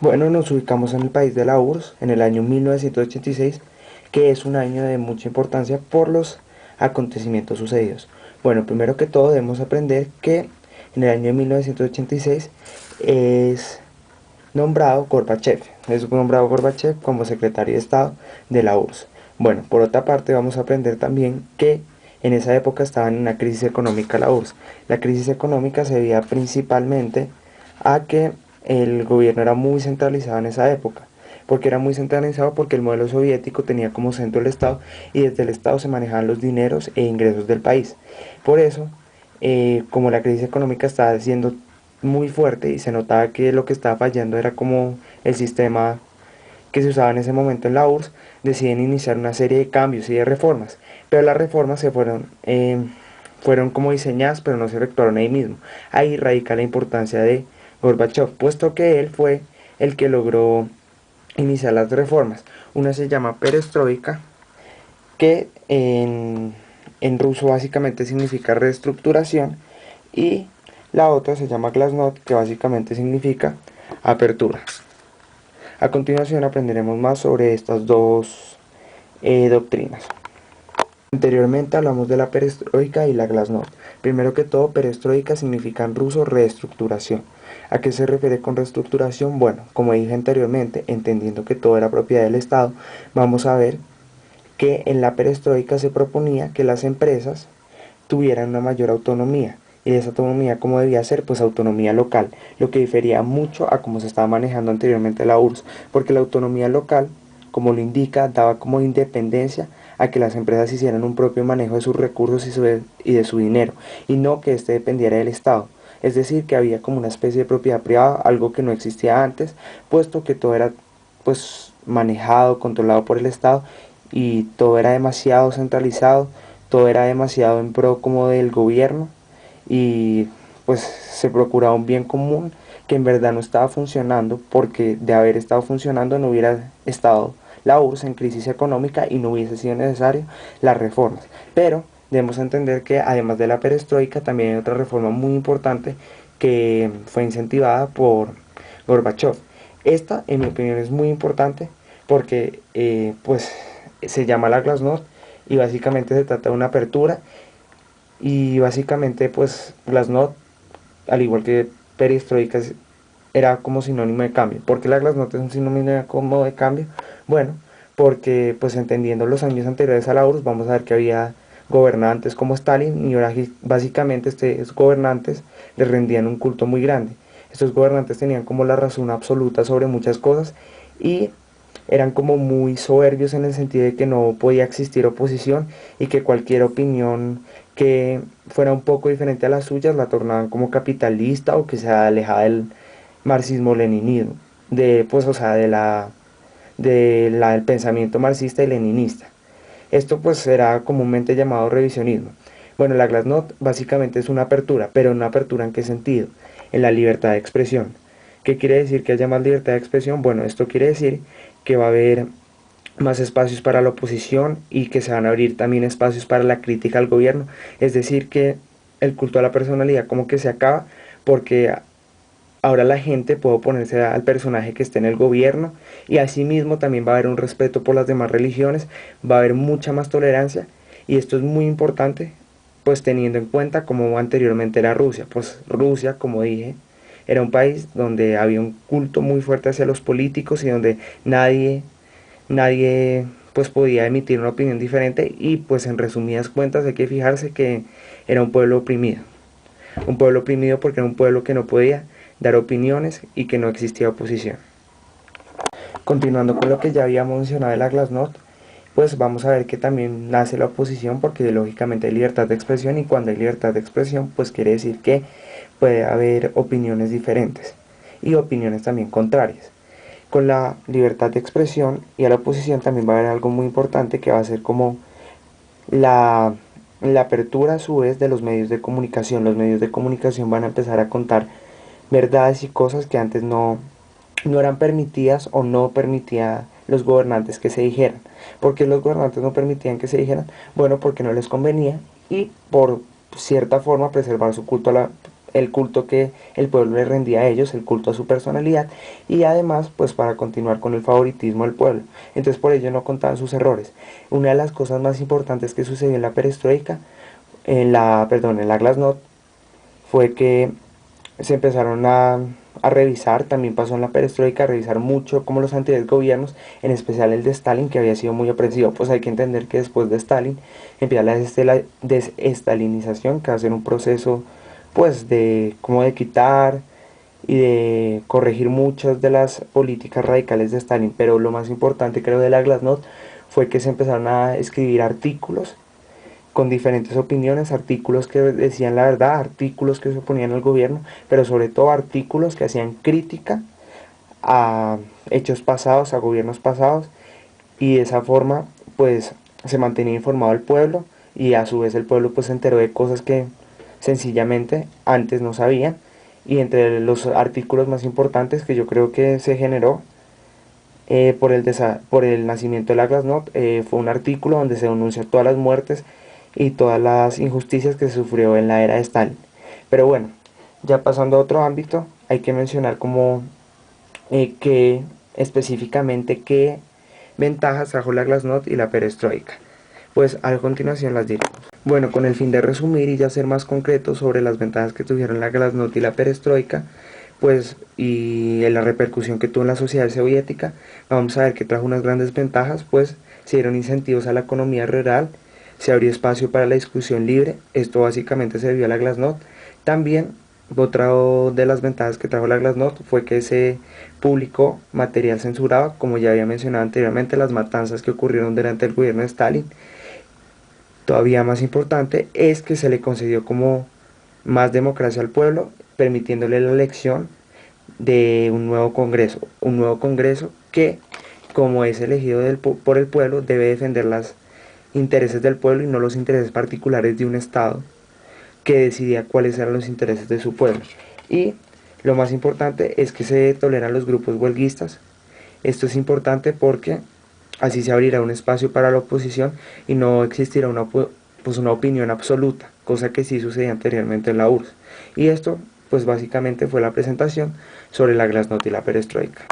Bueno, nos ubicamos en el país de la URSS, en el año 1986, que es un año de mucha importancia por los acontecimientos sucedidos. Bueno, primero que todo debemos aprender que en el año de 1986 es nombrado Gorbachev, como secretario de Estado de la URSS. Bueno, por otra parte vamos a aprender también que en esa época estaba en una crisis económica la URSS. La crisis económica se debía principalmente a que el gobierno era muy centralizado en esa época. Porque era muy centralizado porque el modelo soviético tenía como centro el Estado y desde el Estado se manejaban los dineros e ingresos del país. Por eso, como la crisis económica estaba siendo muy fuerte y se notaba que lo que estaba fallando era como el sistema que se usaba en ese momento en la URSS, deciden iniciar una serie de cambios y de reformas. Pero las reformas fueron como diseñadas, pero no se efectuaron ahí mismo. Ahí radica la importancia de Gorbachev, puesto que él fue el que logró iniciar las reformas. Una se llama perestroika, que en ruso básicamente significa reestructuración, y la otra se llama glasnost, que básicamente significa apertura. A continuación aprenderemos más sobre estas dos doctrinas. Anteriormente hablamos de la perestroika y la glasnost. Primero que todo, perestroika significa en ruso reestructuración. ¿A qué se refiere con reestructuración? Bueno, como dije anteriormente, entendiendo que todo era propiedad del Estado, vamos a ver que en la perestroika se proponía que las empresas tuvieran una mayor autonomía. Y esa autonomía, ¿cómo debía ser? Pues autonomía local, lo que difería mucho a cómo se estaba manejando anteriormente la URSS, porque la autonomía local, como lo indica, daba como independencia a que las empresas hicieran un propio manejo de sus recursos y de su dinero, y no que éste dependiera del Estado. Es decir, que había como una especie de propiedad privada, algo que no existía antes, puesto que todo era pues manejado, controlado por el Estado, y todo era demasiado centralizado, todo era demasiado en pro como del gobierno, y pues se procuraba un bien común que en verdad no estaba funcionando, porque de haber estado funcionando no hubiera estado la URSS en crisis económica y no hubiese sido necesario las reformas. Pero debemos entender que además de la perestroika también hay otra reforma muy importante que fue incentivada por Gorbachev. Esta, en mi opinión, es muy importante porque pues se llama la glasnost y básicamente se trata de una apertura, y básicamente pues glasnost, al igual que perestroika, era como sinónimo de cambio. ¿Por qué la glasnost es un sinónimo como de cambio? Bueno, porque pues entendiendo los años anteriores a la URSS vamos a ver que había gobernantes como Stalin, y ahora básicamente estos gobernantes les rendían un culto muy grande. Estos gobernantes tenían como la razón absoluta sobre muchas cosas y eran como muy soberbios en el sentido de que no podía existir oposición, y que cualquier opinión que fuera un poco diferente a las suyas la tornaban como capitalista o que se alejaba del marxismo-leninismo, de pues o sea, del pensamiento marxista y leninista. Esto pues era comúnmente llamado revisionismo. Bueno, la glasnost básicamente es una apertura, pero una apertura ¿en qué sentido? En la libertad de expresión. ¿Qué quiere decir que haya más libertad de expresión? Bueno, esto quiere decir que va a haber más espacios para la oposición y que se van a abrir también espacios para la crítica al gobierno. Es decir, que el culto a la personalidad como que se acaba, porque ahora la gente puede oponerse al personaje que esté en el gobierno, y asimismo también va a haber un respeto por las demás religiones, va a haber mucha más tolerancia, y esto es muy importante pues teniendo en cuenta como anteriormente era Rusia. Pues Rusia, como dije, era un país donde había un culto muy fuerte hacia los políticos y donde nadie pues podía emitir una opinión diferente, y pues en resumidas cuentas hay que fijarse que era un pueblo oprimido porque era un pueblo que no podía dar opiniones y que no existía oposición. Continuando con lo que ya habíamos mencionado de la glasnost, pues vamos a ver que también nace la oposición, porque lógicamente hay libertad de expresión, y cuando hay libertad de expresión pues quiere decir que puede haber opiniones diferentes y opiniones también contrarias. Con la libertad de expresión y a la oposición también va a haber algo muy importante, que va a ser como la, la apertura a su vez de los medios de comunicación. Los medios de comunicación van a empezar a contar verdades y cosas que antes no eran permitidas o no permitía los gobernantes que se dijeran. ¿Por qué los gobernantes no permitían que se dijeran? Bueno, porque no les convenía, y por cierta forma preservar su culto el culto que el pueblo le rendía a ellos, el culto a su personalidad, y además pues para continuar con el favoritismo del pueblo. Entonces por ello no contaban sus errores. Una de las cosas más importantes que sucedió en la perestroika, en la glasnost, fue que se empezaron a revisar, también pasó en la perestroika, a revisar mucho como los anteriores gobiernos, en especial el de Stalin, que había sido muy opresivo. Pues hay que entender que después de Stalin empieza la desestalinización, que va a ser un proceso pues de como de quitar y de corregir muchas de las políticas radicales de Stalin. Pero lo más importante creo de la glasnost fue que se empezaron a escribir artículos con diferentes opiniones, artículos que decían la verdad, artículos que se oponían al gobierno, pero sobre todo artículos que hacían crítica a hechos pasados, a gobiernos pasados, y de esa forma pues se mantenía informado el pueblo, y a su vez el pueblo pues se enteró de cosas que sencillamente antes no sabían. Y entre los artículos más importantes que yo creo que se generó por el nacimiento de la glasnost, fue un artículo donde se denuncia todas las muertes y todas las injusticias que se sufrió en la era de Stalin. Pero bueno, ya pasando a otro ámbito, hay que mencionar como que específicamente qué ventajas trajo la glasnost y la perestroika. Pues a continuación las diremos. Bueno, con el fin de resumir y ya ser más concreto sobre las ventajas que tuvieron la glasnost y la perestroika, pues y la repercusión que tuvo en la sociedad soviética, vamos a ver que trajo unas grandes ventajas, pues se dieron incentivos a la economía rural, se abrió espacio para la discusión libre, esto básicamente se debió a la glasnost. También otra de las ventajas que trajo la glasnost fue que se publicó material censurado, como ya había mencionado anteriormente, las matanzas que ocurrieron durante el gobierno de Stalin. Todavía más importante es que se le concedió como más democracia al pueblo, permitiéndole la elección de un nuevo congreso que, como es elegido por el pueblo, debe defender los intereses del pueblo y no los intereses particulares de un estado que decidía cuáles eran los intereses de su pueblo. Y lo más importante es que se toleran los grupos huelguistas. Esto es importante porque así se abrirá un espacio para la oposición y no existirá una opinión absoluta, cosa que sí sucedía anteriormente en la URSS. Y esto pues básicamente fue la presentación sobre la glasnost y la perestroika.